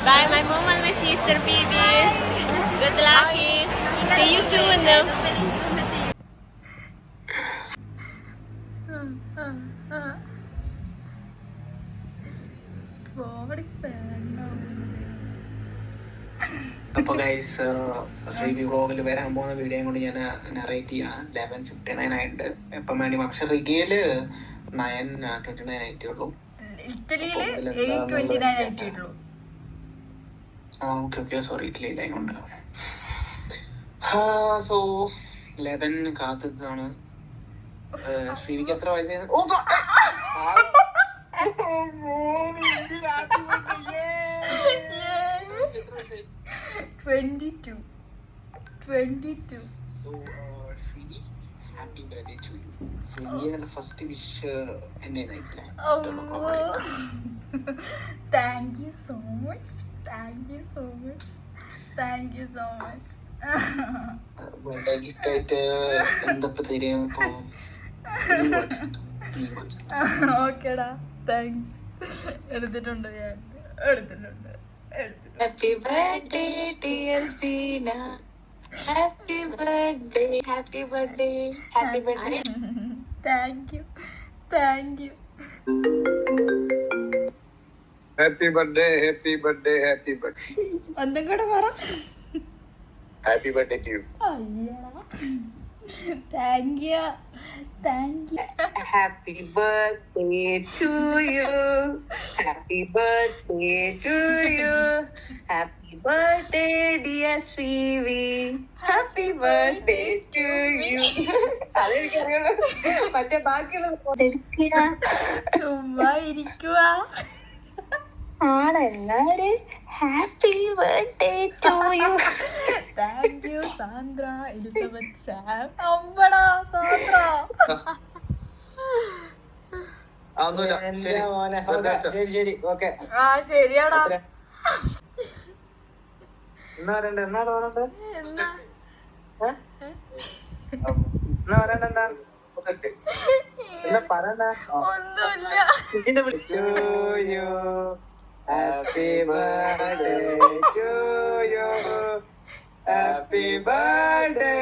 Bye, my mom and my sister, babies. Good luck. See you soon. അപ്പോൾ guys ശ്രീവി വ്ളോഗിൽ വരാൻ പോകുന്ന വീഡിയോയും കൊണ്ട് ഞാൻ നറേറ്റ് ചെയ്യാം. 11:59 ആയിട്ട്. എപ്പം വേണ്ടി പക്ഷെ റിഗയില് 9:29 ആയിട്ടേ ഉള്ളൂ. ഇറ്റലിയില് 8:29 ആയിട്ടേ ഉള്ളൂ. ഓക്കെ സോറി, ഇറ്റലിയിലായതുകൊണ്ട്. സോ 11 കാത്തിക്കാണ്. ശ്രീവിക്ക് എത്ര വയസ്സായിരുന്നു? 22. So, Shri, happy birthday to you. So, the first wish എന്നെ നയിക്കില്ലേ? Thank you so much. Birthday gift ആയിട്ട് എന്തൊക്കെ തരും? ഓക്കേടാ, താങ്ക്സ്. എടുത്തിട്ടുണ്ട്. Happy birthday, dear Sina. Happy birthday. Thank you. Happy birthday. ഒന്നും കൂടെ പറ. Happy birthday to you. അയ്യടാ, thank you. Happy birthday to you. Happy birthday to you. Happy birthday, dear Srivi. Happy birthday to you. അതെനിക്കറിയാലോ, മറ്റേ ബാക്കിയുള്ളത് ചുമ്മാ ഇരിക്കുക. ആണെന്നാല് happy birthday to you. Thank you Sandra Elizabeth Sam. അമ്പടാ Sandra. ശരി okay. ശരിയാടാ. എന്നാ പറയണ്ട? എന്നാ പറയണ്ട? ഒന്നുമില്ല. Happy birthday to you. Happy birthday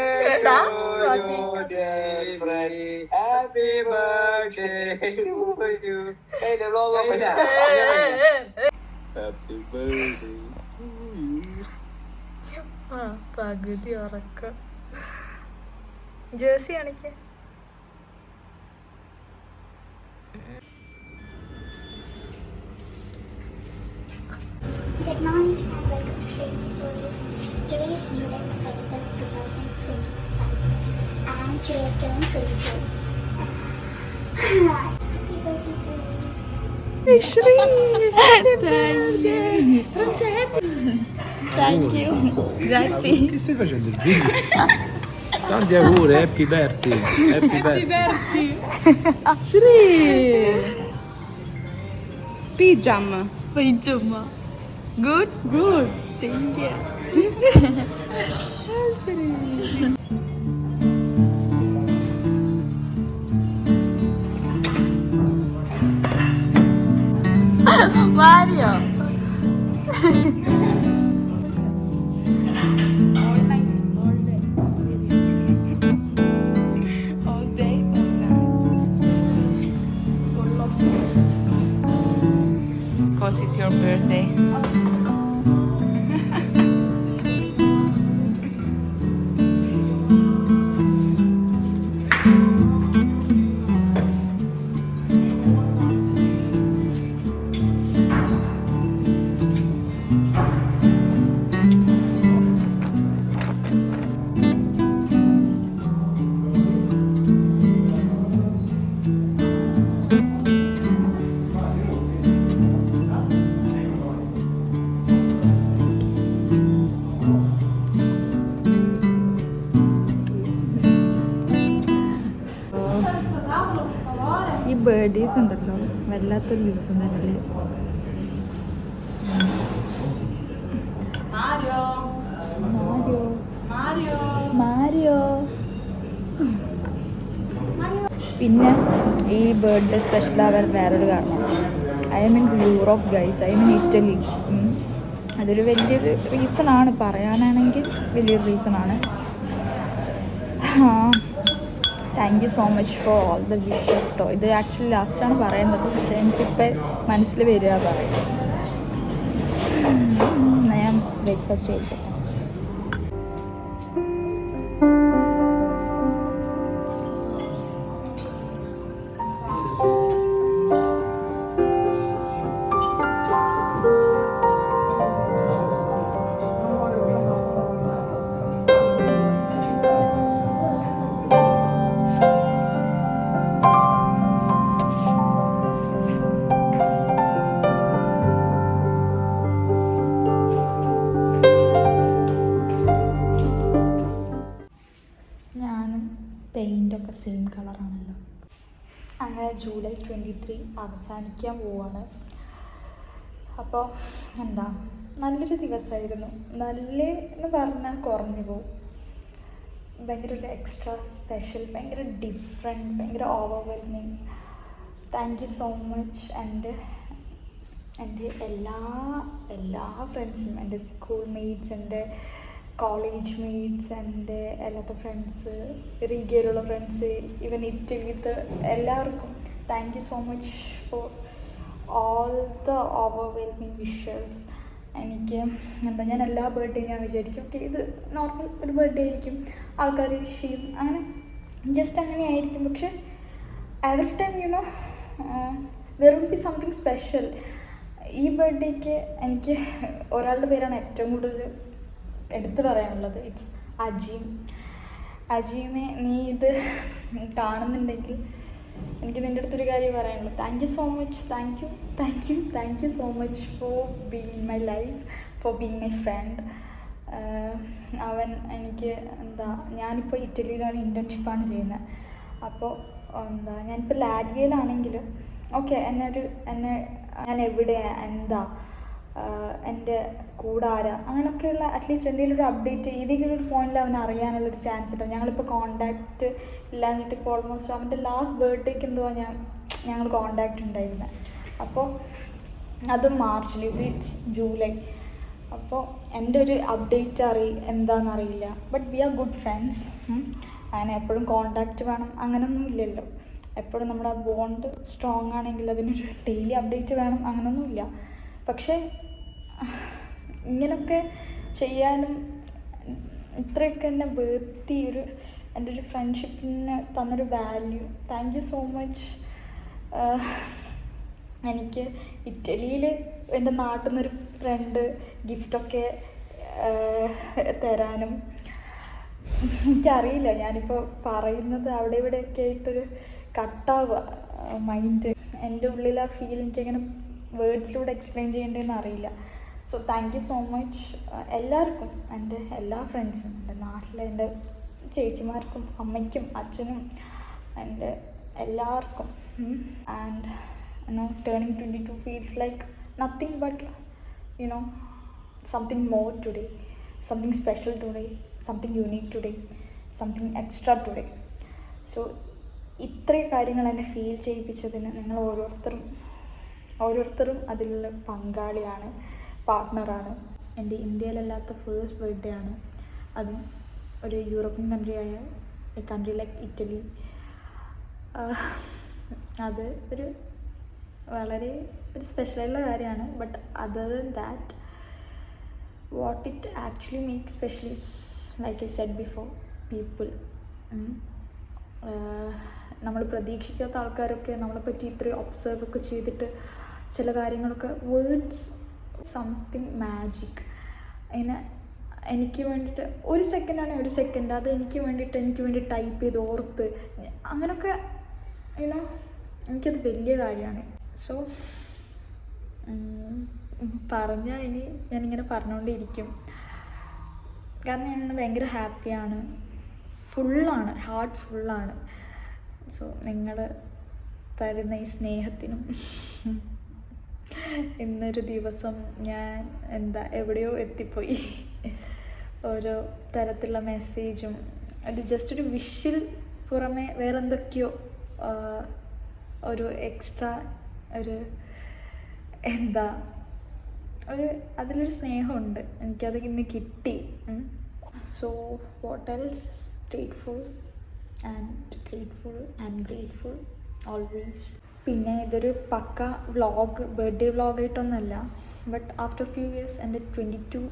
to you, dear Freddy. Happy birthday to you. Hey, the vlog open. Happy birthday to you. പകുതി ഉറക്കം. Jersey കാണിക്കേ. Good morning and welcome to Shady Stories. Today is July 5th, 2025. I am today turn 24. Happy birthday to you. Thank you. Grazie. Che stai facendo il video? Tanti auguri, happy birthday. Shri. Pijama. Good. Good. Thank you. Mario. All day. Because it's your birthday. ഈ ബേർഡേസ് ഉണ്ടല്ലോ, വല്ലാത്തൊരു ദിവസം തന്നെയല്ലേ. Mario. പിന്നെ ഈ birthday special ആവാൻ വേറൊരു കാരണം, I'm in Europe guys, I'm in Italy. അതൊരു വലിയൊരു റീസണാണ്, പറയാനാണെങ്കിൽ വലിയൊരു റീസണാണ്. Thank you so much for all the wishes കേട്ടോ. ഇത് ആക്ച്വലി ലാസ്റ്റാണ് പറയേണ്ടത്, പക്ഷേ എനിക്കിപ്പോൾ മനസ്സിൽ വരിക പറയും. ഞാൻ ബ്രേക്ക്ഫാസ്റ്റ് കഴിക്കട്ടെ. ഞാനും പെയിൻ്റൊക്കെ സെയിം കളറാണല്ലോ. അങ്ങനെ ജൂലൈ 23 അവസാനിക്കാൻ പോവാണ്. അപ്പോൾ എന്താ, നല്ലൊരു ദിവസമായിരുന്നു. എന്ന് പറഞ്ഞാൽ കുറഞ്ഞു പോവും. ഭയങ്കര ഒരു എക്സ്ട്രാ സ്പെഷ്യൽ, ഭയങ്കര ഡിഫറെൻറ്റ്, ഭയങ്കര overwhelming. Thank you so much എൻ്റെ എല്ലാ ഫ്രണ്ട്സിനും, എൻ്റെ സ്കൂൾ മേറ്റ്സ്, എൻ്റെ കോളേജ് മേറ്റ്സ്, എൻ്റെ എല്ലാത്ത ഫ്രണ്ട്സ്, റീഗയിലുള്ള ഫ്രണ്ട്സ്, ഈവൻ ഇറ്റലിത്തെ എല്ലാവർക്കും thank you so much for all the overwhelming wishes. എനിക്ക് എന്താ, ഞാൻ എല്ലാ ബർത്ത്ഡേയും ഞാൻ വിചാരിക്കും ഓക്കെ ഇത് നോർമൽ ഒരു ബർത്ത്ഡേ ആയിരിക്കും, ആൾക്കാർ വിഷ് ചെയ്യും, അങ്ങനെ ജസ്റ്റ് അങ്ങനെ ആയിരിക്കും. പക്ഷെ every time you know there will be something special. ഈ ബർത്ത്ഡേക്ക് എനിക്ക് ഒരാളുടെ പേരാണ് ഏറ്റവും കൂടുതൽ എടുത്തു പറയാനുള്ളത്. ഇറ്റ്സ് അജീം. അജീമെ, നീ ഇത് കാണുന്നുണ്ടെങ്കിൽ എനിക്ക് നിൻ്റെ അടുത്തൊരു കാര്യം പറയാനുള്ളൂ. Thank you so much. Thank you so much for being in my life, for being my friend. അവൻ എനിക്ക് എന്താ, ഞാനിപ്പോൾ ഇറ്റലിയിലാണ് ഇൻറ്റേൺഷിപ്പാണ് ചെയ്യുന്നത്. അപ്പോൾ എന്താ, ഞാനിപ്പോൾ ലാറ്റ്വിയയിലാണെങ്കിൽ ഓക്കെ ഞാൻ എവിടെയാണ്, എന്താ എൻ്റെ കൂടെ ആരാ, അങ്ങനെയൊക്കെയുള്ള അറ്റ്ലീസ്റ്റ് എന്തെങ്കിലും ഒരു അപ്ഡേറ്റ് ഏതെങ്കിലും ഒരു പോയിന്റിൽ അവൻ അറിയാനുള്ളൊരു ചാൻസ് ഉണ്ടാവും. ഞങ്ങളിപ്പോൾ കോണ്ടാക്റ്റ് ഇല്ലാഞ്ഞിട്ട് ഇപ്പോൾ ഓൾമോസ്റ്റ് അവൻ്റെ ലാസ്റ്റ് ബർത്ത്ഡേക്ക് എന്തുവാ ഞങ്ങൾ കോണ്ടാക്റ്റ് ഉണ്ടായിരുന്നത്. അപ്പോൾ അത് മാർച്ചിൽ, ഇത് ഇറ്റ്സ് ജൂലൈ. അപ്പോൾ എൻ്റെ ഒരു അപ്ഡേറ്റ് എന്താണെന്നറിയില്ല. But we are good friends. അങ്ങനെ എപ്പോഴും കോണ്ടാക്റ്റ് വേണം അങ്ങനെയൊന്നും ഇല്ലല്ലോ. എപ്പോഴും നമ്മുടെ ബോണ്ട് സ്ട്രോങ് ആണെങ്കിൽ അതിനൊരു ഡെയിലി അപ്ഡേറ്റ് വേണം അങ്ങനെയൊന്നുമില്ല. പക്ഷേ ഇങ്ങനെയൊക്കെ ചെയ്യാനും ഇത്രയൊക്കെ എന്നെ വേർത്തി എൻ്റെ ഒരു ഫ്രണ്ട്ഷിപ്പിന് തന്നൊരു value. Thank you so much. എനിക്ക് ഇറ്റലിയിൽ എൻ്റെ നാട്ടിൽ നിന്നൊരു ഫ്രണ്ട് ഗിഫ്റ്റൊക്കെ തരാനും, എനിക്കറിയില്ല, ഞാനിപ്പോൾ പറയുന്നത് അവിടെ ഇവിടെയൊക്കെ ആയിട്ടൊരു കട്ടാവുക മൈൻഡ്. എൻ്റെ ഉള്ളിൽ ആ ഫീൽ എനിക്കങ്ങനെ വേർഡ്സിലൂടെ എക്സ്പ്ലെയിൻ ചെയ്യേണ്ടതെന്ന് അറിയില്ല. So thank you so much എല്ലാവർക്കും, എൻ്റെ എല്ലാ ഫ്രണ്ട്സും, എൻ്റെ നാട്ടിലെ എൻ്റെ ചേച്ചിമാർക്കും അമ്മയ്ക്കും അച്ഛനും എൻ്റെ എല്ലാവർക്കും. And turning 22 feels like nothing but something more today, something special today, something unique today, something extra today. So ഇത്രയും കാര്യങ്ങൾ എന്നെ ഫീൽ ചെയ്യിപ്പിച്ചതിന് നിങ്ങൾ ഓരോരുത്തരും അതിലുള്ള പങ്കാളിയാണ്, പാർട്ട്ണറാണ്. എൻ്റെ ഇന്ത്യയിലല്ലാത്ത ഫേസ്റ്റ് ബർത്ത്ഡേ ആണ്, അതും ഒരു യൂറോപ്യൻ കൺട്രിയായ കൺട്രി ലൈക്ക് ഇറ്റലി. അത് വളരെ ഒരു സ്പെഷ്യലായിട്ടുള്ള കാര്യമാണ്. But other than that what it actually make special is like I said before, people. നമ്മൾ പ്രതീക്ഷിക്കാത്ത ആൾക്കാരൊക്കെ നമ്മളെപ്പറ്റി ഇത്രയും ഒബ്സർവ് ഒക്കെ ചെയ്തിട്ട് ചില കാര്യങ്ങളൊക്കെ വേർഡ്സ് സംതിങ് മാജിക്. അതിനെ എനിക്ക് വേണ്ടിയിട്ട് ഒരു സെക്കൻഡ് അത് എനിക്ക് വേണ്ടി ടൈപ്പ് ചെയ്ത് ഓർത്ത് അങ്ങനെയൊക്കെ എനിക്കത് വലിയ കാര്യമാണ്. സോ പറഞ്ഞാൽ ഇനി ഞാനിങ്ങനെ പറഞ്ഞുകൊണ്ടിരിക്കും. കാരണം ഞാൻ ഭയങ്കര ഹാപ്പിയാണ്, ഫുള്ളാണ്, ഹാർട്ട് ഫുള്ളാണ്. സോ നിങ്ങൾ തരുന്ന ഈ സ്നേഹത്തിനും ഇന്നൊരു ദിവസം ഞാൻ എവിടെയോ എത്തിപ്പോയി. ഓരോ തരത്തിലുള്ള മെസ്സേജും ജസ്റ്റ് ഒരു വിഷിൽ പുറമെ വേറെന്തൊക്കെയോ ഒരു എക്സ്ട്രാ ഒരു അതിലൊരു സ്നേഹമുണ്ട്. എനിക്കത് ഇന്ന് കിട്ടി. So what else? Grateful and grateful always. പിന്നെ ഇതൊരു പക്ക വ്ളോഗ്, ബർത്ത്ഡേ വ്ളോഗായിട്ടൊന്നുമല്ല. ബട്ട് ആഫ്റ്റർ ഫ്യൂ ഇയേഴ്സ് എൻ്റെ 22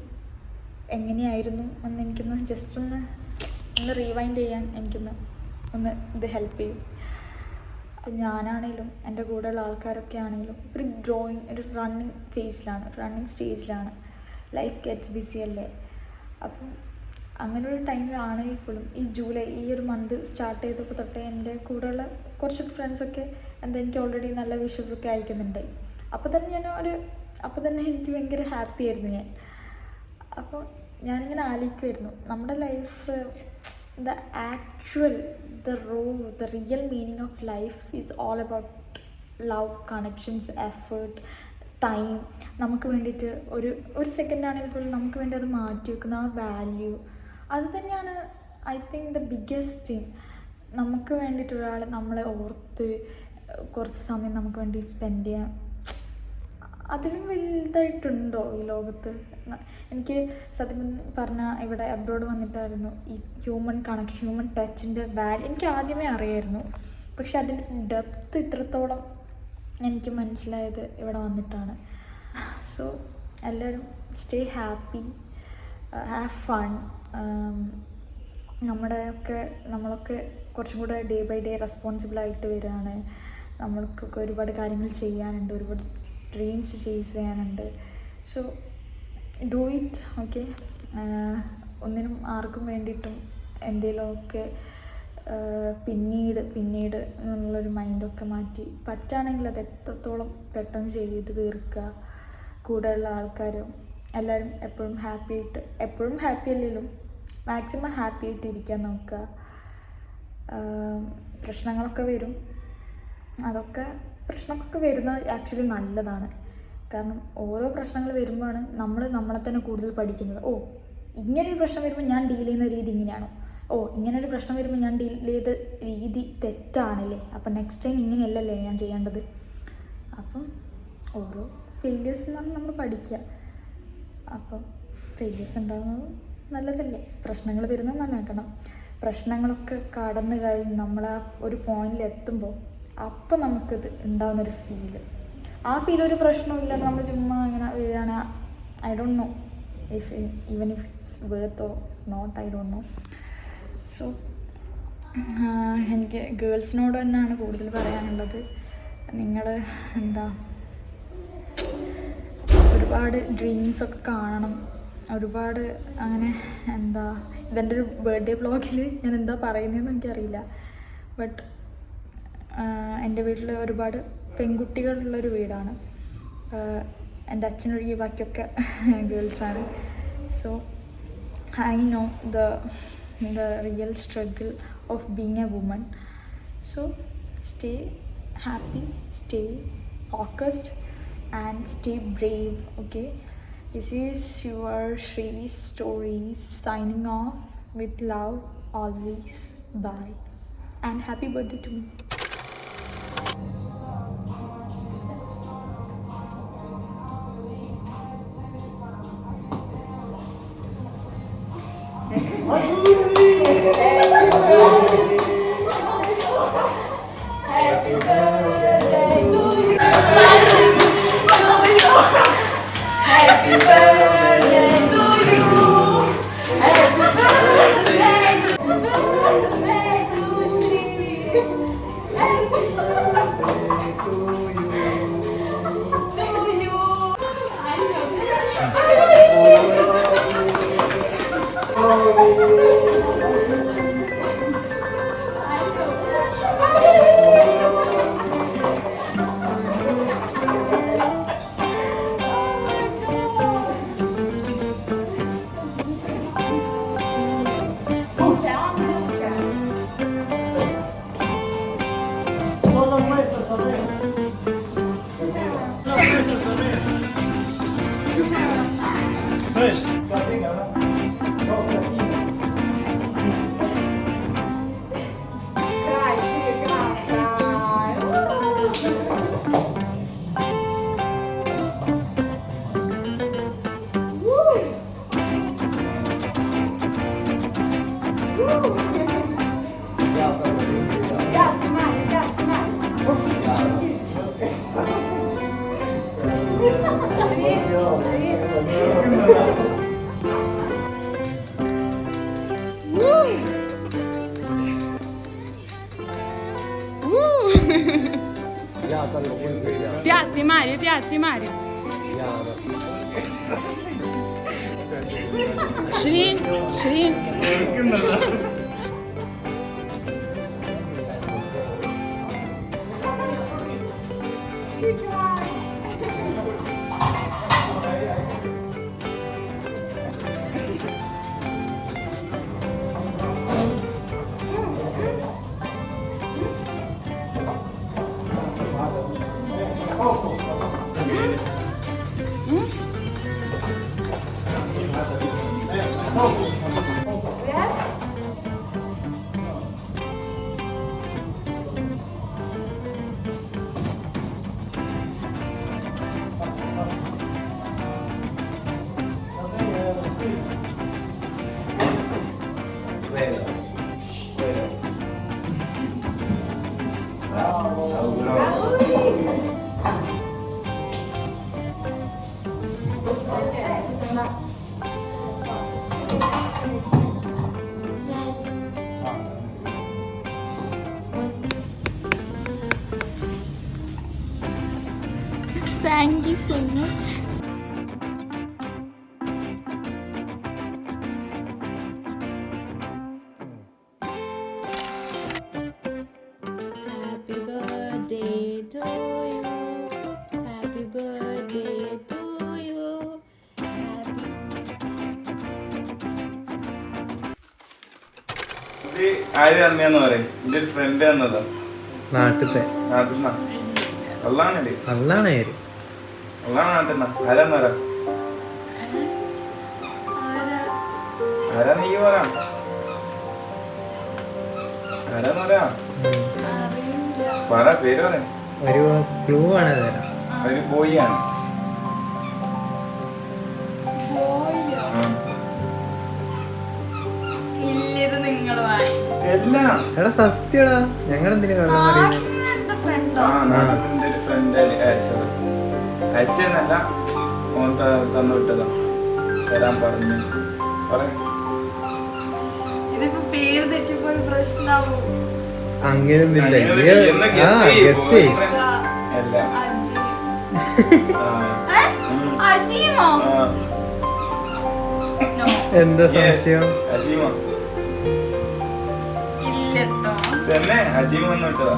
എങ്ങനെയായിരുന്നു എന്ന് എനിക്കൊന്ന് ജസ്റ്റ് ഒന്ന് റീവൈൻഡ് ചെയ്യാൻ ഒന്ന് ഇത് ഹെൽപ്പ് ചെയ്യും. ഞാനാണേലും എൻ്റെ കൂടെയുള്ള ആൾക്കാരൊക്കെ ആണെങ്കിലും ഒരു റണ്ണിങ് സ്റ്റേജിലാണ്. ലൈഫ് ഗെറ്റ്സ് ബിസി അല്ലേ. അപ്പം അങ്ങനൊരു ടൈമിലാണെങ്കിൽ പോലും ഈ ജൂലൈ ഈ ഒരു മന്ത് സ്റ്റാർട്ട് ചെയ്തപ്പോൾ തൊട്ടേ എൻ്റെ കൂടെയുള്ള കുറച്ച് ഫ്രണ്ട്സൊക്കെ എനിക്ക് ഓൾറെഡി നല്ല വിഷസൊക്കെ അയക്കുന്നുണ്ട്. അപ്പോൾ തന്നെ എനിക്ക് ഭയങ്കര ഹാപ്പി ആയിരുന്നു ഞാൻ. അപ്പോൾ ഞാനിങ്ങനെ ആലോചിക്കുമായിരുന്നു, നമ്മുടെ life the real meaning of life is all about love, connections, effort, time. നമുക്ക് വേണ്ടിയിട്ട് ഒരു സെക്കൻഡ് ആണെങ്കിൽ പോലും നമുക്ക് വേണ്ടി അത് മാറ്റി വെക്കുന്ന ആ വാല്യൂ, അത് തന്നെയാണ് I think the biggest thing. നമുക്ക് വേണ്ടിയിട്ട് ഒരാൾ നമ്മളെ ഓർത്ത് കുറച്ച് സമയം നമുക്ക് വേണ്ടി സ്പെൻഡ് ചെയ്യാൻ അതിലും വലുതായിട്ടുണ്ടോ ഈ ലോകത്ത്? എനിക്ക് സത്യം പറഞ്ഞാൽ ഇവിടെ അബ്രോഡ് വന്നിട്ടായിരുന്നു ഈ ഹ്യൂമൻ കണക്ഷൻ, ഹ്യൂമൻ ടച്ചിൻ്റെ വാല്യൂ എനിക്ക് ആദ്യമേ അറിയായിരുന്നു. പക്ഷെ അതിൻ്റെ ഡെപ്ത് ഇത്രത്തോളം എനിക്ക് മനസ്സിലായത് ഇവിടെ വന്നിട്ടാണ്. സോ എല്ലാവരും സ്റ്റേ ഹാപ്പി, ഹാവ് ഫൺ. നമ്മളൊക്കെ കുറച്ചും കൂടെ ഡേ ബൈ ഡേ റെസ്പോൺസിബിളായിട്ട് വരികയാണ്. നമ്മൾക്കൊക്കെ ഒരുപാട് കാര്യങ്ങൾ ചെയ്യാനുണ്ട്, ഒരുപാട് ഡ്രീംസ് ചേസ് ചെയ്യാനുണ്ട്. So do it. ഓക്കെ, ഒന്നിനും ആർക്കും വേണ്ടിയിട്ടും എന്തെങ്കിലുമൊക്കെ പിന്നീട് എന്നുള്ളൊരു മൈൻഡൊക്കെ മാറ്റി പറ്റുകയാണെങ്കിൽ അത് എത്രത്തോളം പെട്ടെന്ന് ചെയ്ത് തീർക്കുക. കൂടെയുള്ള ആൾക്കാരും എല്ലാവരും എപ്പോഴും ഹാപ്പി അല്ലെങ്കിലും മാക്സിമം ഹാപ്പി ആയിട്ട് ഇരിക്കാൻ നോക്കുക. പ്രശ്നങ്ങളൊക്കെ വരും, പ്രശ്നമൊക്കെ വരുന്നത് ആക്ച്വലി നല്ലതാണ്. കാരണം ഓരോ പ്രശ്നങ്ങൾ വരുമ്പോഴാണ് നമ്മളെ തന്നെ കൂടുതൽ പഠിക്കുന്നത്. ഇങ്ങനൊരു പ്രശ്നം വരുമ്പോൾ ഞാൻ ഡീൽ ചെയ്യുന്ന രീതി ഇങ്ങനെയാണോ, ഇങ്ങനൊരു പ്രശ്നം വരുമ്പോൾ ഞാൻ ഡീൽ ചെയ്ത രീതി തെറ്റാണല്ലേ, അപ്പം നെക്സ്റ്റ് ടൈം ഇങ്ങനെയല്ലല്ലേ ഞാൻ ചെയ്യേണ്ടത്. അപ്പം ഓരോ ഫെയിലിയേഴ്സിൽ നിന്നാണ് നമ്മൾ പഠിക്കുക. അപ്പം ഫെയിലിയേഴ്സ് ഉണ്ടാകുന്നത് നല്ലതല്ലേ, പ്രശ്നങ്ങൾ വരുന്നത് നന്നാക്കണം. പ്രശ്നങ്ങളൊക്കെ കടന്നു കഴിഞ്ഞ് നമ്മൾ ആ ഒരു പോയിന്റിൽ എത്തുമ്പോൾ അപ്പം നമുക്കിത് ഉണ്ടാകുന്നൊരു ആ ഫീൽ ഒരു പ്രശ്നമില്ല. നമ്മൾ ചുമ്മാ ഇങ്ങനെ വീഴാണ്. I don't know even if it's worth or not, I don't know. So എനിക്ക് ഗേൾസിനോട് തന്നെയാണ് കൂടുതൽ പറയാനുള്ളത്. നിങ്ങൾ ഒരുപാട് ഡ്രീംസൊക്കെ കാണണം, ഒരുപാട് അങ്ങനെ ഇതെൻ്റെ ഒരു ബർത്ത്ഡേ വ്ളോഗിൽ ഞാൻ എന്താ പറയുന്നതെന്ന് എനിക്കറിയില്ല. ബട്ട് എൻ്റെ വീട്ടിൽ ഒരുപാട് പെൺകുട്ടികളുള്ളൊരു വീടാണ്. എൻ്റെ അച്ഛനൊഴികെ ബാക്കിയൊക്കെ ഗേൾസാണ്. So I know the real struggle of being a woman. So stay happy, stay focused and stay brave. Okay, this is your Shrivi Stories signing off with love always. Bye and happy birthday to me. Piatti Mario, piatti Mario. Shri, Shri. Thank you so much. Happy birthday to you. Happy birthday to you. Happy. ആര് തന്നെയാന്ന് പറയും. എന്റെ ഒരു front തന്നതാ. നാട്ടിലത്തെ നാട്ടിൽ അള്ളാണല്ലേ നല്ലാണ് പേര്. അള്ളാണ് നാട്ടിൽ ആരാന്ന് പറ. ആരാ നീ പറ. ആരാന്ന് പറയാ പറ പേര് പറ. ഒരു ക്ലൂ ആണ് തരാം. ഒരു ബോയ് ആണ്. ഇല്ലത് നിങ്ങൾ എല്ലാം എടാ സത്യടാ, ഞങ്ങളെന്തിനാ വെള്ളം പറയുന്നത്? ആ നാട്ടിന്റെ ഒരു ഫ്രണ്ട് അയച്ചത്. അയച്ചെന്നല്ല ഓൻ തന്നു വിട്ടതാ. തരാൻ പറഞ്ഞു. ഇതിപ്പോ പേര് തെറ്റിപ്പോയി പ്രശ്നാവും. അങ്ങനെയൊന്നുമില്ല. എന്ന് guess ചെയ്യ്. അല്ല. അജീമോ? എന്താ സംശയം? അജീമ ഇല്ലട്ടോ. തന്നെ അജീമ വന്നു വിട്ടതാ.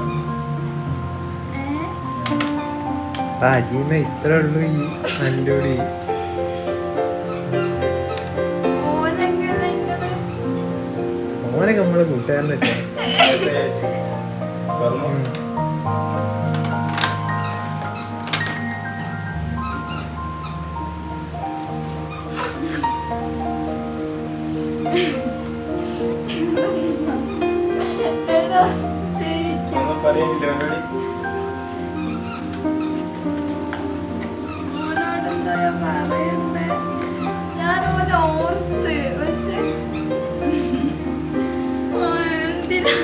അജീമ ഇത്ര ഉള്ളു ഈ നല്ലൂടി. ഓനൊക്കെ നമ്മളെ കൂട്ടുകാരനൊക്കെ. ഒന്നും പറയാനില്ല ഓനോട്. ഞാൻ ഓർത്ത് പക്ഷെ എന്തിനാ